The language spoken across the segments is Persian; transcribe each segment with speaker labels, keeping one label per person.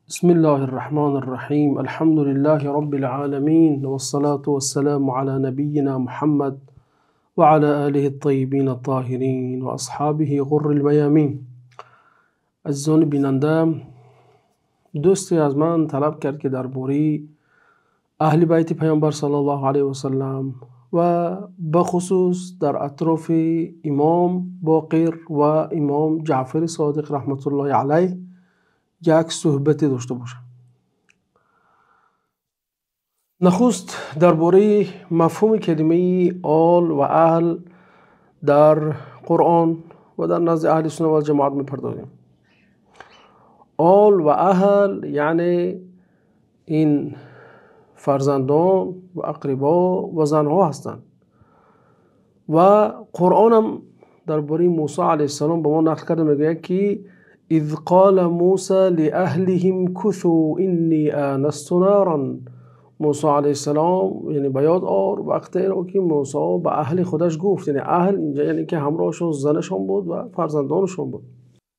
Speaker 1: بسم الله الرحمن الرحيم. الحمد لله رب العالمين، والصلاة والسلام على نبينا محمد وعلى آله الطيبين الطاهرين وأصحابه غر الميامين. عزیزان بیننده، دوستی از من طلب کرد که درباره اهل بیت پیامبر صلی الله علیه و سلم و بخصوص در اطراف امام باقر و امام جعفر صادق رحمت الله علیه یک صحبتی داشته باشم. نخست درباره مفهوم کلمه آل و اهل در قرآن و در نزد اهل سنت و الجماعت میپردازیم. آل و اهل یعنی این فرزندان و اقربا و زنها هستند و قرآن هم درباره موسی علیه السلام به ما نقل کرده، میگه که اذ قال موسی لاهلهم کثوا انی آنست نارا. موسی علیه السلام یعنی به یاد آور وقتی را که موسی به اهل خودش گفت، یعنی اهل اینجا یعنی که همراهشون زنشون بود و فرزندانشون بود.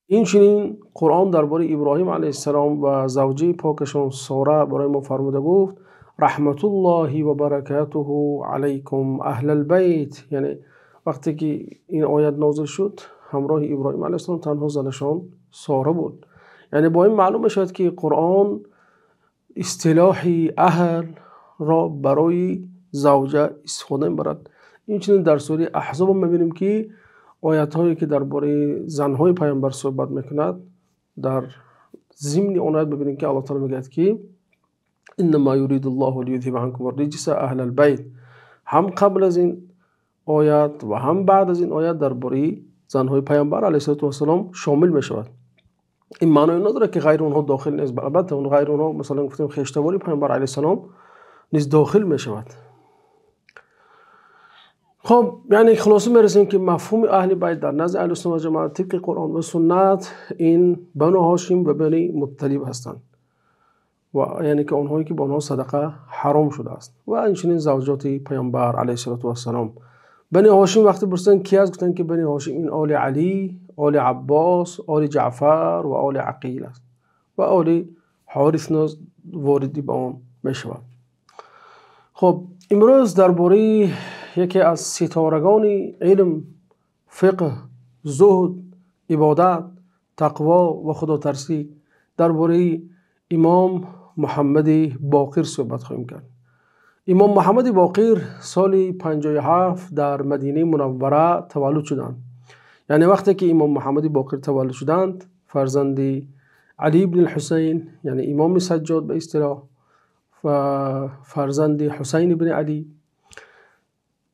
Speaker 1: این چنین قرآن درباره ابراهیم علیه السلام و زوجه پاکشون ساره برای ما فرموده گفت رحمت الله و برکاته علیکم اهل البیت. یعنی وقتی که این آیت نازل شد همراه ابراهیم علیه السلام تنها زنشان ساره بود. یعنی با این معلوم شد که قرآن اصطلاح اهل را برای زوجه استفاده میبرد. این چنین در سوره احزاب میبینیم که آیت هایی که درباره زنهای پیامبر صحبت میکند، در ضمن اون آیت ببینیم که الله تعالی میگه که انما یرید الله لیذهب عنکم الرجس اهل البیت. هم قبل از این آیت و هم بعد از این آیت درباره زنهای پیامبر علیه السلام شامل میشود. این معنی نداره که غیر اونها داخل نیست، البته اون غیر اونها مثلا گفتیم خویشتواری پیامبر علیه السلام نیز داخل میشود. خب یعنی خلاصه میرسیم که مفهوم اهل بیت در نزد اهل سنت و جماعت طبق قرآن و سنت این بنو هاشم و بنی مطلب هستند و یعنی که اونهایی که با اونها صدقه حرام شده است و اینچنین زوجات پیامبر علیه السلام. بنی هاشم وقتی پرسیدن کی است، گفتن که بنی هاشم این آل علی، آل عباس، آل جعفر و آل عقیل است و آل حارث نیز واردی به آن میشود. خب امروز درباره یکی از ستارگان علم، فقه، زهد، عبادت، تقوا و خداترسی درباره امام محمد باقر صحبت خواهیم کرد. امام محمد باقر سال 57 در مدینه منوره تولد شدند. یعنی وقتی که امام محمد باقر تولد شدند فرزند علی بن الحسین یعنی امام سجاد به اصطلاح و فرزند حسین بن علی،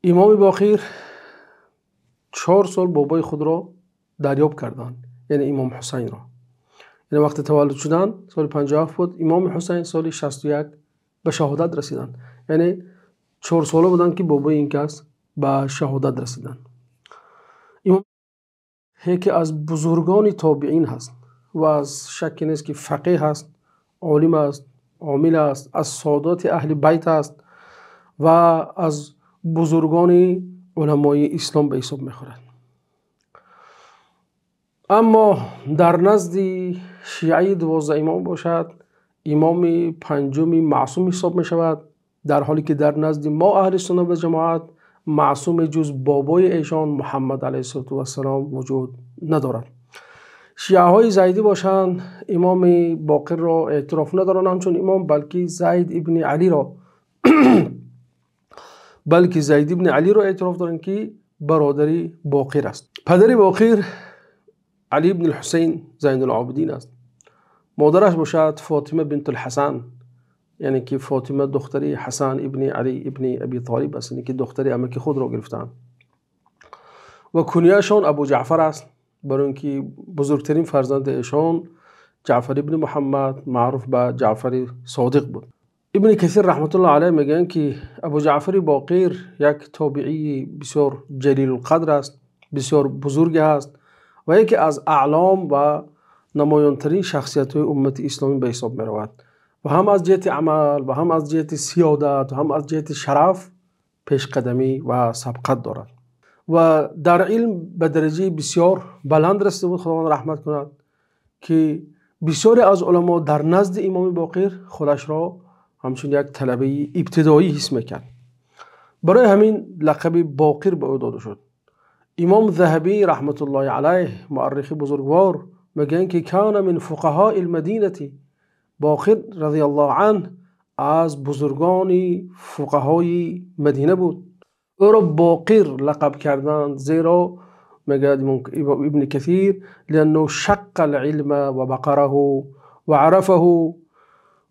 Speaker 1: امام باقر 4 سال بابای خود را دریاب کردند، یعنی امام حسین را. یعنی وقتی تولد شدند سال 57 بود، امام حسین سال 61 به شهادت رسیدند. یعنی 4 ساله بودند که بابای این کس به شهادت رسیدند. امام یکی از بزرگان تابعین هست و از شک نیست که فقیه هست، عالم است، عامل است، از سادات اهل بیت است و از بزرگان علمای اسلام به حساب میخورد. اما در نزد شیعه 12 امام باشد، امام پنجم معصوم حساب می شود، در حالی که در نزد ما اهل سنت و جماعت معصوم جز بابای ایشان محمد علیه السلام وجود ندارد. شیعه های زیدی باشند امام باقر را اعتراف ندارند همچون امام، بلکه زید ابن علی را اعتراف دارند که برادری باقر است. پدر باقر علی بن الحسین زین العابدین است. مادرش باشد فاطمه بنت الحسن، یعنی که فاطمه دختری حسن ابن علی ابن ابی طالب است، یعنی که دختری عمه خود را گرفتند. و کنیهشان ابو جعفر است، برای اینکه بزرگترین فرزند ایشان جعفر ابن محمد معروف به جعفر صادق بود. ابن کثیر رحمت الله علیه میگن که ابو جعفر باقر یک تابعی بسیار جلیل القدر است، بسیار بزرگ است و یکی از اعلام و نمایانترین شخصیت های امت اسلامی به حساب می رود و هم از جهت عمل و هم از جهت سیادت و هم از جهت شرف پیشقدمی و سبقت دارد و در علم به درجه بسیار بلند رسیده بود، خداوند رحمت کند، که بسیاری از علما در نزد امام باقر خودش را همچون یک طلبه ابتدایی حس میکرد. برای همین لقب باقر به او داده شد. امام ذهبی رحمت الله علیه مورخ بزرگوار میگن که کان من فقهاء المدینه، باقر رضی الله عنه از بزرگان فقهای مدینه بود. او را باقر لقب کردند زیرا میگه ابن کثیر لانه شق العلم و بقره و عرفه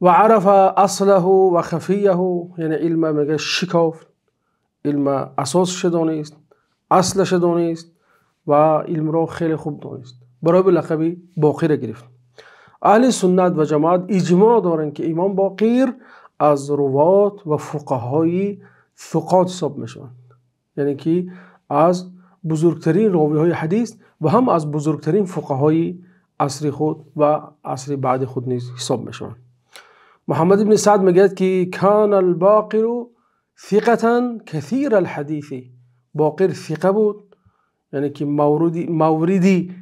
Speaker 1: و عرف اصله و خفیه، یعنی علم میگه شکافت، علم اساسش دانست، اصلش دانست و علم را خیلی خوب دانست، برای به لقب باقر گرفت. اهل سنت و جماعت اجماع دارند که امام باقر از روات و فقهای ثقات حساب میشوند، یعنی که از بزرگترین راوی های حدیث و هم از بزرگترین فقهای عصر خود و عصر بعد خود نیز حساب میشوند. محمد بن سعد میگه که کان الباقر ثقة کثیر الحدیث، باقر ثقه بود، یعنی که موردی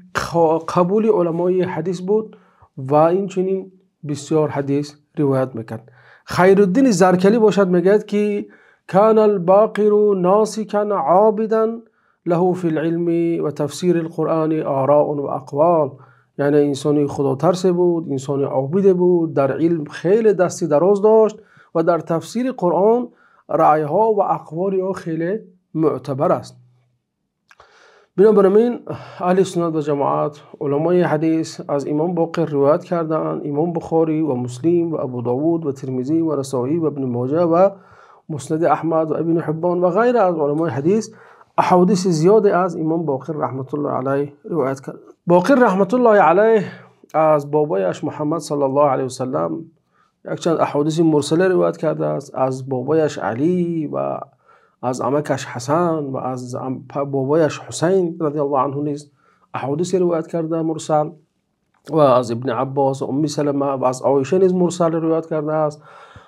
Speaker 1: قبول علمای حدیث بود و این چنین بسیار حدیث روایت میکرد. خیرالدین زرکلی باشد میگه که کان الباقر ناسکا عابدا له فی العلم و تفسیر القرآن آراء و اقوال، یعنی انسانی خدا ترس بود، انسانی عابد بود، در علم خیلی دستی دراز داشت و در تفسیر قرآن رأی ها و اقوال ها خیلی معتبر است. بنابراین اهل سنت و جماعت علمای حدیث از امام باقر روایت کردند. امام بخاری و مسلم و ابو داود و ترمذی و نسائی و ابن ماجه و مسند احمد و ابن حبان و غیر از علمای حدیث احادیث زیاده از امام باقر رحمت الله علیه روایت کرد. باقر رحمت الله علیه از بابایش محمد صلی الله علیه و سلم یک چند احادیث مرسله روایت کرده است، از بابایش علی و از عمکش حسن و از بابایش حسین رضی الله عنه نیز احادیث روایت کرده مرسل، و از ابن عباس و ام سلمه و از عایشه نیز مرسل روایت کرده است،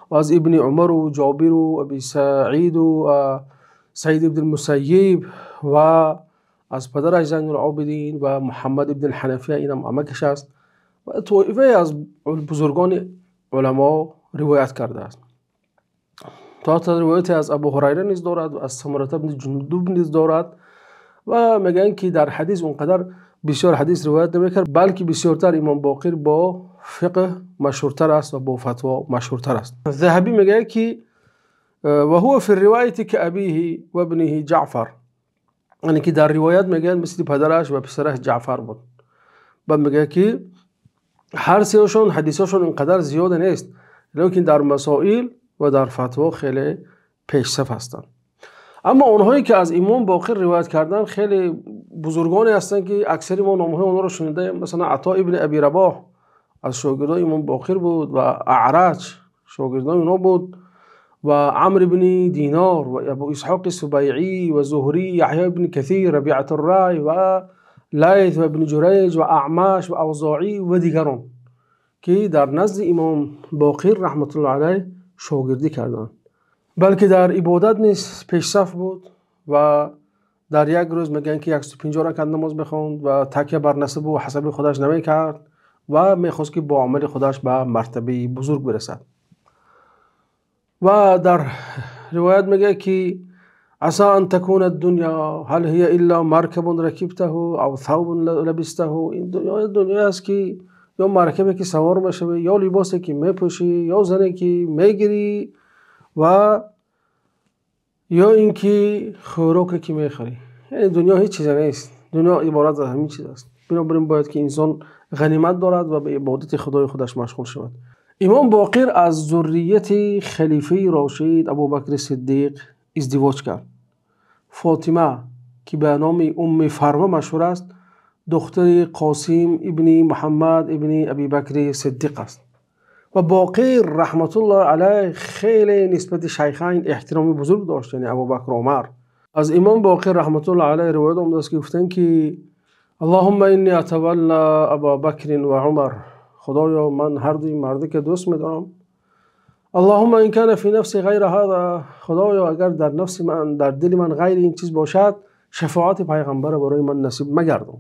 Speaker 1: و از ابن عمر و جابر و ابی سعید و سعید ابن المسیب و از پدرش زین العابدین و محمد ابن الحنفیه، اینم عمکش است، و طایفه از بزرگان علما روایت کرده است. تا روایت از ابو هریره نیز دارد و از سمره بن جندب نیز دارد و میگن که در حدیث اونقدر بسیار حدیث روایت نمیکرد، بلکه بسیارتر امام باقر با فقه مشهورتر است و با فتوا مشهورتر است. ذهبی میگه که و هو فی الروایت کابیه و ابنه جعفر، یعنی که در روایت میگن مثل پدرش و پسرش جعفر بود. بعد میگه که هر سهشون حدیثاشون اینقدر زیاد نیست، لیکن در مسائل و در فتوا خیلی پیشرفت هستند. اما اونهایی که از امام باقر روایت کردن خیلی بزرگانی هستند که اکثر ما نامهای اونها رو شنیده. مثلا عطا ابن ابی رباح از شاگردان امام باقر بود و اعرج شاگردان اونا بود و عمرو بن دینار و ابو اسحاق السبیعی و زهری، یحیی بن کثیر، ربیعة الرای و لیث و ابن جریج و اعمش و اوزاعی و دیگران که در نزد امام باقر رحمت الله علیه شاگردی کردند. بلکه در عبادت نیز پیشرفت بود و در یک روز میگن که 150 رکعت نماز بخواند و تکیه بر نسب و حسب خودش نمیکرد و میخواست که با عمل خودش به مرتبه بزرگ برسد. و در روایت میگه که عسى ان تكون الدنيا هل هي الا مركب ركبته او ثوب لبسته، این دنیا است که یا مرکبی که سوار میشوی، یا لباسی که میپوشی، یا زنی که میگیری و یا اینکه خوراکی که میخوری. یعنی دنیا هیچ چیز نیست، دنیا عبارت از همین چیز است. بنابراین باید که انسان غنیمت دارد و به عبادت خدای خودش مشغول شود. امام باقر از ذریت خلیفه راشد ابوبکر صدیق ازدواج کرد. فاطمه که به نام ام فرما مشهور است دختر قاسم ابن محمد ابن ابی بکر صدیق است. و باقر رحمت الله علیه خیلی نسبت شیخین احترام بزرگ داشت، یعنی ابوبکر و عمر. از امام باقر رحمت الله علیه روایت آمده است که گفتن که اللهم انی اتولی ابا بکر و عمر، خدایا من هر دوی مردی که دوست می‌دارم. اللهم ان کان فی نفسی غیر هذا، خدایا اگر در نفس من، در دل من غیر این چیز باشد، شفاعت پیغمبر برای من نصیب مگردان.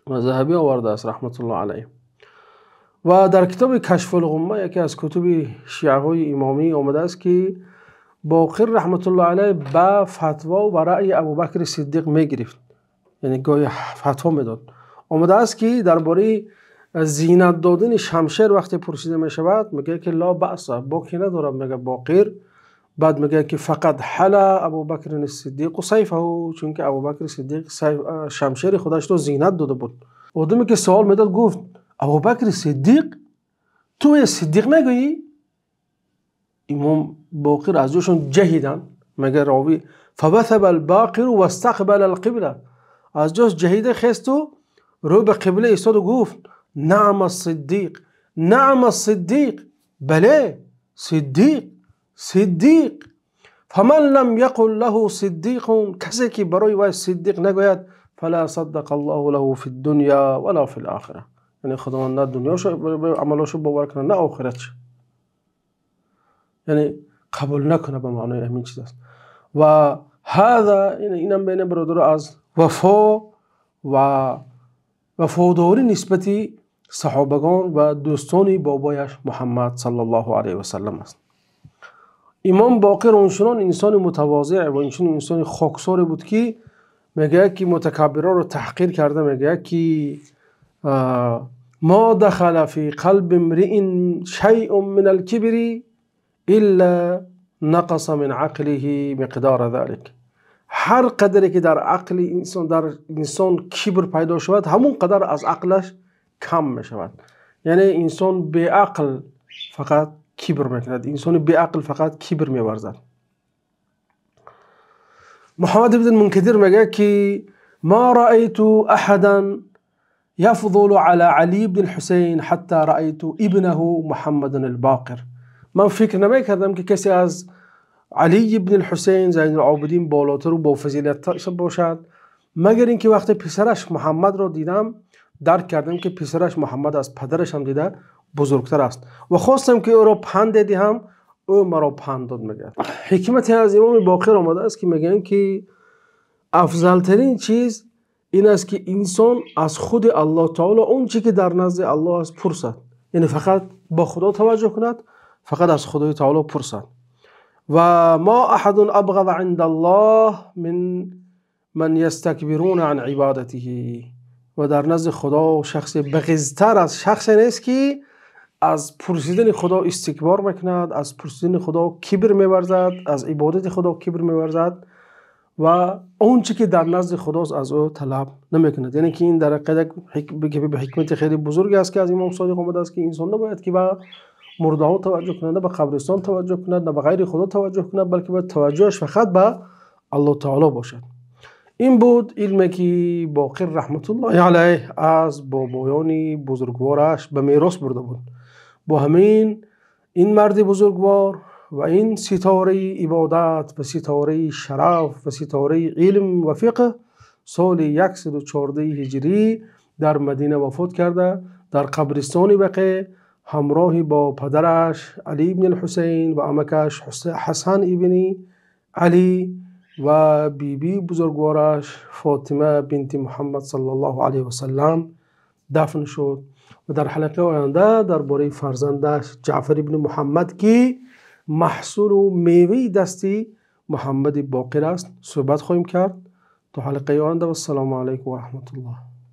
Speaker 1: و ذهبی آورده است رحمت الله علیه. و در کتاب کشف الغمه یکی از کتب شیعه های امامی آمده است که باقر رحمت الله علیه با فتوا و رأی ابوبکر صدیق میگرفت، یعنی گاهی فتوا میداد. آمده است که درباره زینت دادن شمشیر وقتی پرسیده می شود میگه که لا بأس، باکی ندارم، میگه باقر. بعد میگه که فقط حل ابوبکر صدیق و سیفه، چون که ابوبکر صدیق شمشیر خودش رو زینت داده بود. آدمی که سوال میداد گفت ابوبکر صدیق، تو صدیق نگویی؟ امام باقر از جوشون جهیدن، میگه راوی فبثب الباقر واستقبل القبله، از جوش جهیده خست و رو به قبله ایستاد و گفت نعم الصدیق، نعم الصدیق، بله صدیق، صدیق. فمن لم يقل له صدیق، کسی که برای وی صدیق نگوید فلا صدق الله له في الدنيا ولا في الاخره، یعنی خداوند نه دنیاشو عملاشو باور کنه نه آخرتش، یعنی قبول نکنه به معنای همین چیز است. و هذا اینم بین برادر از وفا و وفاداری نسبتی صحابگان و دوستان بابایش محمد صلی الله علیه و سلم است. امام باقر اونچنان انسان متواضع و اونچنان انسان خاکسار بود که میگه که متکبران رو تحقیر کرده، میگه که ما دخل فی قلب امرئ شیء من الكبر الا نقص من عقله مقدار ذلك. هر قدری که در عقل انسان، در انسان کبر پیدا شود، همون قدر از عقلش کم می شود. یعنی انسان بی عقل فقط کبر میکند، انسان بی عقل فقط کبر میورزد. محمد بن منکدر میگه که ما رأیت احدا يفضل على علي بن الحسين حتى رأيت ابنه محمد الباقر. من فکر نمیکردم که کسی از علی بن الحسین زین العابدین بالاتر و با فضیلت باشد، مگر اینکه وقتی پسرش محمد را دیدم درک کردم که پسرش محمد از پدرش هم دیده بزرگتر است و خواستم که او را پند دهم، او مرا پند داد. میگه حکمت از امام باقر آمده است که میگن که افضل ترین چیز این است که انسان از خود الله تعالی اون چی که در نزد الله است پرسد، یعنی فقط با خدا توجه کند، فقط از خدای تعالی پرسد. و ما احد ابغض عند الله من یستکبرون عن عبادته، و در نزد خدا شخص بغض‌تر از شخص نیست که از پرسیدن خدا استکبار میکند، از پرسیدن خدا کبر میورزد، از عبادت خدا کبر میورزد و اون چی که در نزد خداست از او طلب نمیکند. یعنی که این در حقیقت به حکمت خیلی بزرگی است که از امام صادق آمده است که انسان نباید که به مرده ها توجه کنند، نه به قبرستان توجه کنند، نه به غیر خدا توجه کنند، بلکه باید توجهش فقط به الله تعالی باشد. این بود علمی که باقر رحمت الله علیه از بابایان بزرگوارش به میراث برده بود. با همین این مرد بزرگوار و این ستاره عبادت و ستاره شرف و ستاره علم و فقه سال 114 هجری در مدینه وفات کرده، در قبرستان بقیع همراه با پدرش علی بن الحسین و عمکش حسن ابن علی و بیبی بزرگوارش فاطمه بنت محمد صلی الله علیه و سلم دفن شد. و در حلقه آینده درباره فرزندش جعفر ابن محمد که محصول و میوه دستی محمد باقر است صحبت خواهیم کرد. تا حلقه آینده و السلام علیکم و رحمت الله.